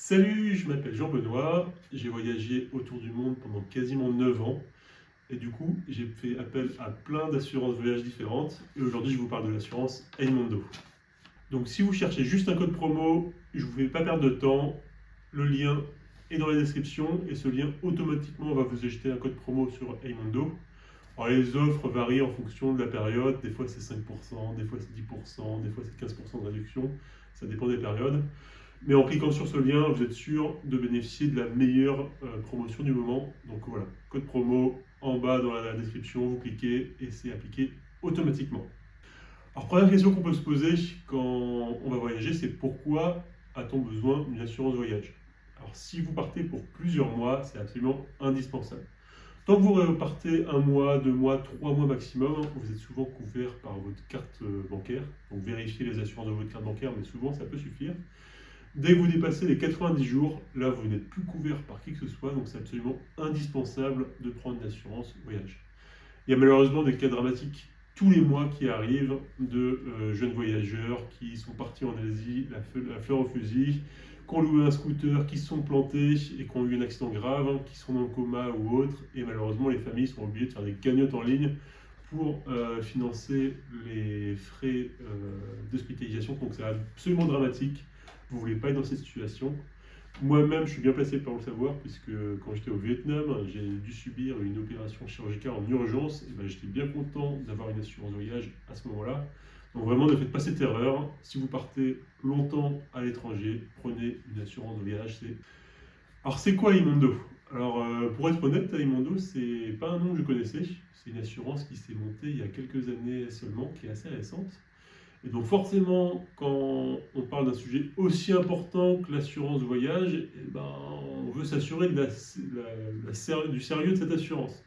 Salut, je m'appelle Jean-Benoît, j'ai voyagé autour du monde pendant quasiment 9 ans et du coup j'ai fait appel à plein d'assurances voyage différentes et aujourd'hui je vous parle de l'assurance Edmondo. Donc si vous cherchez juste un code promo, je ne vous fais pas perdre de temps, le lien est dans la description et ce lien automatiquement va vous ajouter un code promo sur Edmondo. Alors les offres varient en fonction de la période, des fois c'est 5%, des fois c'est 10%, des fois c'est 15% de réduction, ça dépend des périodes. Mais en cliquant sur ce lien, vous êtes sûr de bénéficier de la meilleure promotion du moment. Donc voilà, code promo en bas dans la description, vous cliquez et c'est appliqué automatiquement. Alors première question qu'on peut se poser quand on va voyager, c'est pourquoi a-t-on besoin d'une assurance voyage? Alors si vous partez pour plusieurs mois, c'est absolument indispensable. Tant que vous partez un mois, 2 mois, 3 mois maximum, vous êtes souvent couvert par votre carte bancaire. Donc vérifiez les assurances de votre carte bancaire, mais souvent ça peut suffire. Dès que vous dépassez les 90 jours, là vous n'êtes plus couvert par qui que ce soit, donc c'est absolument indispensable de prendre une assurance voyage. Il y a malheureusement des cas dramatiques tous les mois qui arrivent de jeunes voyageurs qui sont partis en Asie, la fleur au fusil, qui ont loué un scooter, qui se sont plantés et qui ont eu un accident grave, qui sont dans le coma ou autre, et malheureusement les familles sont obligées de faire des cagnottes en ligne pour financer les frais d'hospitalisation, donc c'est absolument dramatique. Vous ne voulez pas être dans cette situation. Moi-même, je suis bien placé pour le savoir, puisque quand j'étais au Vietnam, j'ai dû subir une opération chirurgicale en urgence, et ben, j'étais bien content d'avoir une assurance voyage à ce moment-là. Donc vraiment, ne faites pas cette erreur. Si vous partez longtemps à l'étranger, prenez une assurance voyage. Alors c'est quoi Imondo? Alors pour être honnête, Imondo, c'est pas un nom que je connaissais. C'est une assurance qui s'est montée il y a quelques années seulement, qui est assez récente. Et donc forcément, quand on parle d'un sujet aussi important que l'assurance voyage, eh ben, on veut s'assurer du sérieux de cette assurance.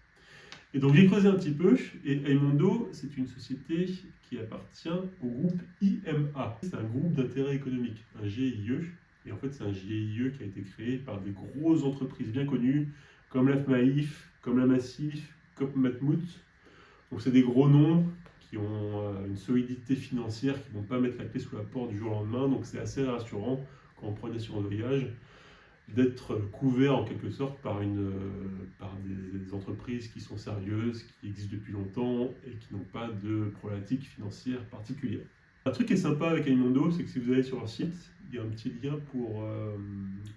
Et donc j'ai creusé un petit peu, et Aimondo, c'est une société qui appartient au groupe IMA. C'est un groupe d'intérêt économique, un GIE, et en fait c'est un GIE qui a été créé par des grosses entreprises bien connues, comme la FMAIF, comme la Massif, comme Matmut. Donc c'est des gros noms qui ont une solidité financière, qui ne vont pas mettre la clé sous la porte du jour au lendemain. Donc c'est assez rassurant quand on prend une assurance voyage d'être couvert en quelque sorte par des entreprises qui sont sérieuses, qui existent depuis longtemps et qui n'ont pas de problématiques financières particulières. Un truc qui est sympa avec Aimondo, c'est que si vous allez sur leur site, il y a un petit lien pour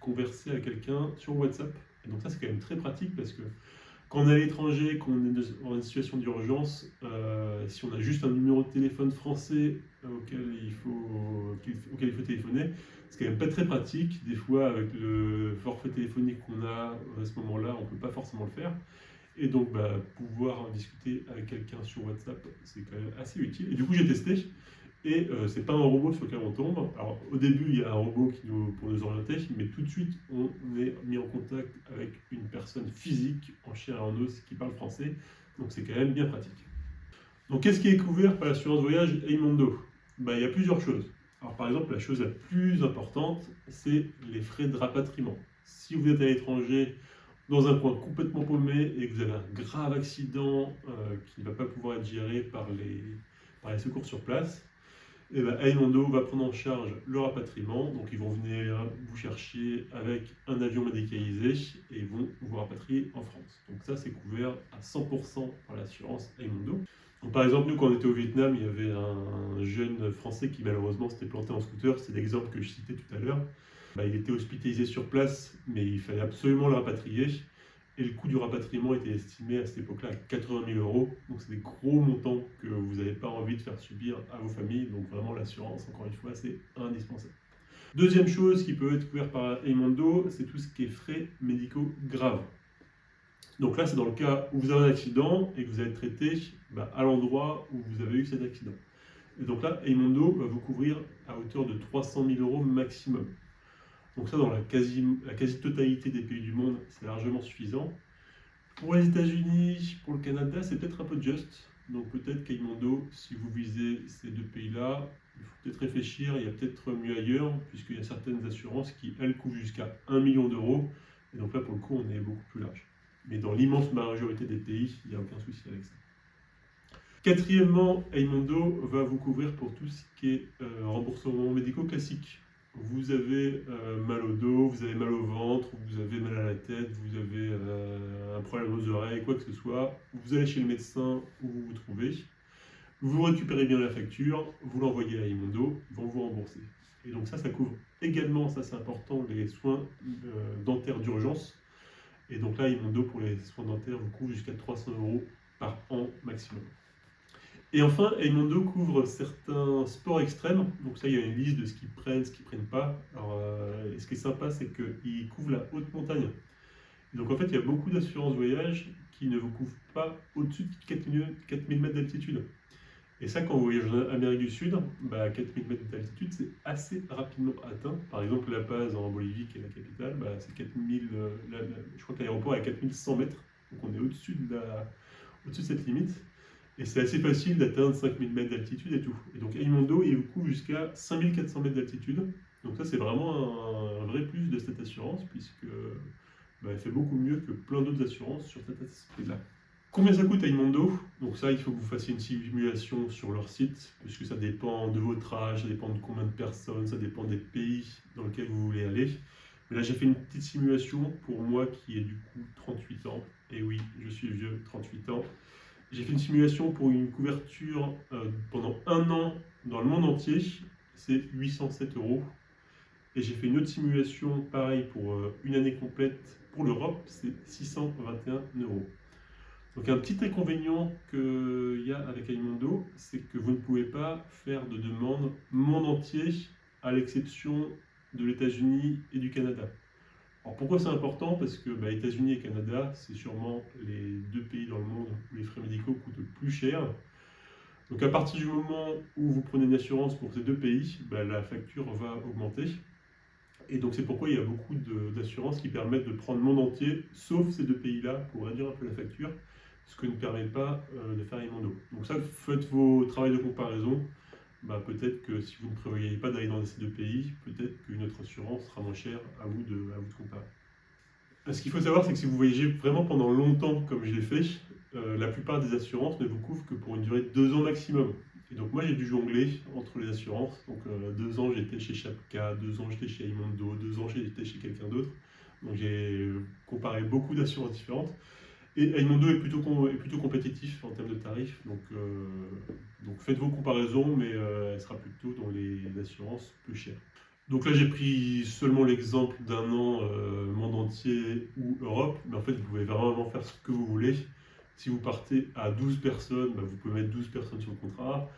converser avec quelqu'un sur WhatsApp. Et donc ça c'est quand même très pratique parce que quand on est à l'étranger, qu'on est dans une situation d'urgence, si on a juste un numéro de téléphone français auquel il faut téléphoner, c'est quand même pas très pratique. Des fois, avec le forfait téléphonique qu'on a à ce moment-là, on ne peut pas forcément le faire. Et donc, pouvoir discuter avec quelqu'un sur WhatsApp, c'est quand même assez utile. Et du coup, j'ai testé. Et c'est pas un robot sur lequel on tombe. Alors au début, il y a un robot pour nous orienter, mais tout de suite, on est mis en contact avec une personne physique en chair et en os qui parle français. Donc c'est quand même bien pratique. Donc qu'est-ce qui est couvert par l'assurance voyage Aimondo? Il y a plusieurs choses. Alors par exemple, la chose la plus importante, c'est les frais de rapatriement. Si vous êtes à l'étranger, dans un coin complètement paumé et que vous avez un grave accident qui ne va pas pouvoir être géré par les secours sur place, et Aimondo va prendre en charge le rapatriement. Donc ils vont venir vous chercher avec un avion médicalisé et ils vont vous rapatrier en France. Donc ça c'est couvert à 100% par l'assurance Aimondo. Donc, par exemple, nous quand on était au Vietnam, il y avait un jeune Français qui malheureusement s'était planté en scooter. C'est l'exemple que je citais tout à l'heure. Il était hospitalisé sur place, mais il fallait absolument le rapatrier. Et le coût du rapatriement était estimé à cette époque-là à 80 000 euros. Donc c'est des gros montants que vous n'avez pas envie de faire subir à vos familles. Donc vraiment l'assurance, encore une fois, c'est indispensable. Deuxième chose qui peut être couverte par Aimondo, c'est tout ce qui est frais médicaux graves. Donc là, c'est dans le cas où vous avez un accident et que vous allez être traité à l'endroit où vous avez eu cet accident. Et donc là, Aimondo va vous couvrir à hauteur de 300 000 euros maximum. Donc ça, dans la quasi-totalité des pays du monde, c'est largement suffisant. Pour les États-Unis, pour le Canada, c'est peut-être un peu juste. Donc peut-être qu'Aimondo, si vous visez ces deux pays-là, il faut peut-être réfléchir, il y a peut-être mieux ailleurs, puisqu'il y a certaines assurances qui, elles, couvrent jusqu'à 1 million d'euros. Et donc là, pour le coup, on est beaucoup plus large. Mais dans l'immense majorité des pays, il n'y a aucun souci avec ça. Quatrièmement, Aimondo va vous couvrir pour tout ce qui est remboursement médicaux classique. vous avez mal au dos, vous avez mal au ventre, vous avez mal à la tête, vous avez un problème aux oreilles, quoi que ce soit, vous allez chez le médecin où vous vous trouvez, vous récupérez bien la facture, vous l'envoyez à Aimondo, ils vont vous rembourser. Et donc ça couvre également, ça c'est important, les soins dentaires d'urgence. Et donc là, Aimondo pour les soins dentaires vous couvre jusqu'à 300 € par an maximum. Et enfin, Aimondo couvre certains sports extrêmes. Donc ça, il y a une liste de ce qu'ils prennent, ce qu'ils ne prennent pas. Alors, et ce qui est sympa, c'est qu'ils couvrent la haute montagne. Et donc en fait, il y a beaucoup d'assurances voyage qui ne vous couvrent pas au-dessus de 4000 mètres d'altitude. Et ça, quand vous voyagez en Amérique du Sud, 4000 mètres d'altitude, c'est assez rapidement atteint. Par exemple, La Paz en Bolivie, qui est la capitale, c'est 4000, je crois que l'aéroport est à 4100 mètres. Donc on est au-dessus de cette limite. Et c'est assez facile d'atteindre 5000 mètres d'altitude et tout. Et donc Aimondo, il vous couvre jusqu'à 5400 mètres d'altitude. Donc ça, c'est vraiment un vrai plus de cette assurance, puisque elle fait beaucoup mieux que plein d'autres assurances sur cet aspect-là. Combien ça coûte Aimondo? Donc ça, il faut que vous fassiez une simulation sur leur site, puisque ça dépend de votre âge, ça dépend de combien de personnes, ça dépend des pays dans lesquels vous voulez aller. Mais là, j'ai fait une petite simulation pour moi qui est du coup 38 ans. Et oui, je suis vieux, 38 ans. J'ai fait une simulation pour une couverture pendant 1 an dans le monde entier, c'est 807 €. Et j'ai fait une autre simulation, pareil, pour une année complète pour l'Europe, c'est 621 €. Donc un petit inconvénient qu'il y a avec Aimondo, c'est que vous ne pouvez pas faire de demande monde entier, à l'exception de l'États-Unis et du Canada. Alors pourquoi c'est important? Parce que États-Unis et Canada, c'est sûrement les 2 pays dans le monde où les frais médicaux coûtent le plus cher. Donc à partir du moment où vous prenez une assurance pour ces 2 pays, la facture va augmenter. Et donc c'est pourquoi il y a beaucoup d'assurances qui permettent de prendre le monde entier, sauf ces 2 pays-là, pour réduire un peu la facture, ce que ne permet pas de faire Aimondo. Donc ça, faites vos travaux de comparaison. Peut-être que si vous ne prévoyez pas d'aller dans ces 2 pays, peut-être qu'une autre assurance sera moins chère à vous de comparer. Ce qu'il faut savoir, c'est que si vous voyagez vraiment pendant longtemps, comme je l'ai fait, la plupart des assurances ne vous couvrent que pour une durée de 2 ans maximum. Et donc moi, j'ai dû jongler entre les assurances. Donc 2 ans, j'étais chez Chapka, 2 ans, j'étais chez Aimondo, 2 ans, j'étais chez quelqu'un d'autre. Donc j'ai comparé beaucoup d'assurances différentes. Et Aimondo est plutôt compétitif en termes de tarifs, donc faites vos comparaisons, mais elle sera plutôt dans les assurances peu chères. Donc là j'ai pris seulement l'exemple d'1 an monde entier ou Europe, mais en fait vous pouvez vraiment faire ce que vous voulez. Si vous partez à 12 personnes, vous pouvez mettre 12 personnes sur le contrat,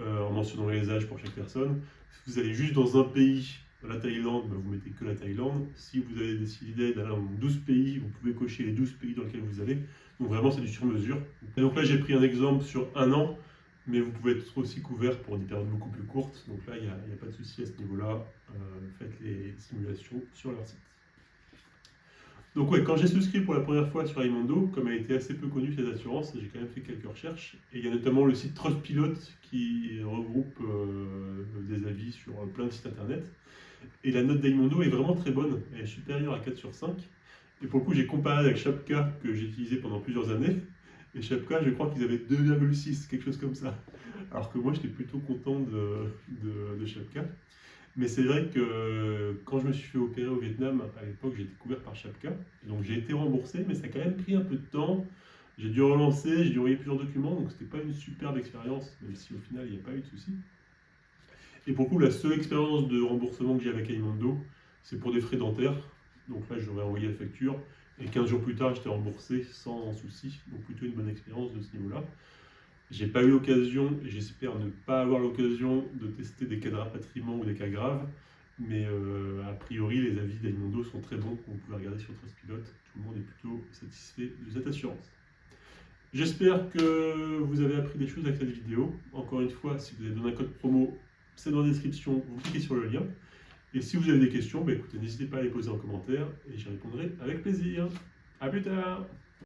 en mentionnant les âges pour chaque personne. Si vous allez juste dans un pays, la Thaïlande, vous mettez que la Thaïlande. Si vous avez décidé d'aller dans 12 pays, vous pouvez cocher les 12 pays dans lesquels vous allez. Donc vraiment, c'est du sur-mesure. Et donc là, j'ai pris un exemple sur 1 an, mais vous pouvez être aussi couvert pour des périodes beaucoup plus courtes. Donc là, il n'y a pas de souci à ce niveau-là. Faites les simulations sur leur site. Donc ouais, quand j'ai souscrit pour la première fois sur Aimondo, comme elle était assez peu connue ces assurances, j'ai quand même fait quelques recherches. Et il y a notamment le site Trustpilot qui regroupe des avis sur plein de sites internet. Et la note d'Aimondo est vraiment très bonne, elle est supérieure à 4 sur 5. Et pour le coup, j'ai comparé avec Chapka que j'ai utilisé pendant plusieurs années. Et Chapka, je crois qu'ils avaient 2,6, quelque chose comme ça. Alors que moi, j'étais plutôt content de Chapka. Mais c'est vrai que quand je me suis fait opérer au Vietnam, à l'époque, j'ai été couvert par Chapka. Donc j'ai été remboursé, mais ça a quand même pris un peu de temps. J'ai dû relancer, j'ai dû envoyer plusieurs documents, donc c'était pas une superbe expérience, même si au final, il n'y a pas eu de soucis. Et pour le coup, la seule expérience de remboursement que j'ai avec Aimondo, c'est pour des frais dentaires. Donc là, j'aurais envoyé la facture. Et 15 jours plus tard, j'étais remboursé sans souci. Donc plutôt une bonne expérience de ce niveau-là. J'ai pas eu l'occasion, et j'espère ne pas avoir l'occasion de tester des cas de rapatriement ou des cas graves. Mais a priori, les avis d'Aimondo sont très bons, comme vous pouvez regarder sur Trustpilot. Tout le monde est plutôt satisfait de cette assurance. J'espère que vous avez appris des choses avec cette vidéo. Encore une fois, si vous avez besoin d'un code promo, c'est dans la description, vous cliquez sur le lien. Et si vous avez des questions, écoutez, n'hésitez pas à les poser en commentaire et j'y répondrai avec plaisir. A plus tard!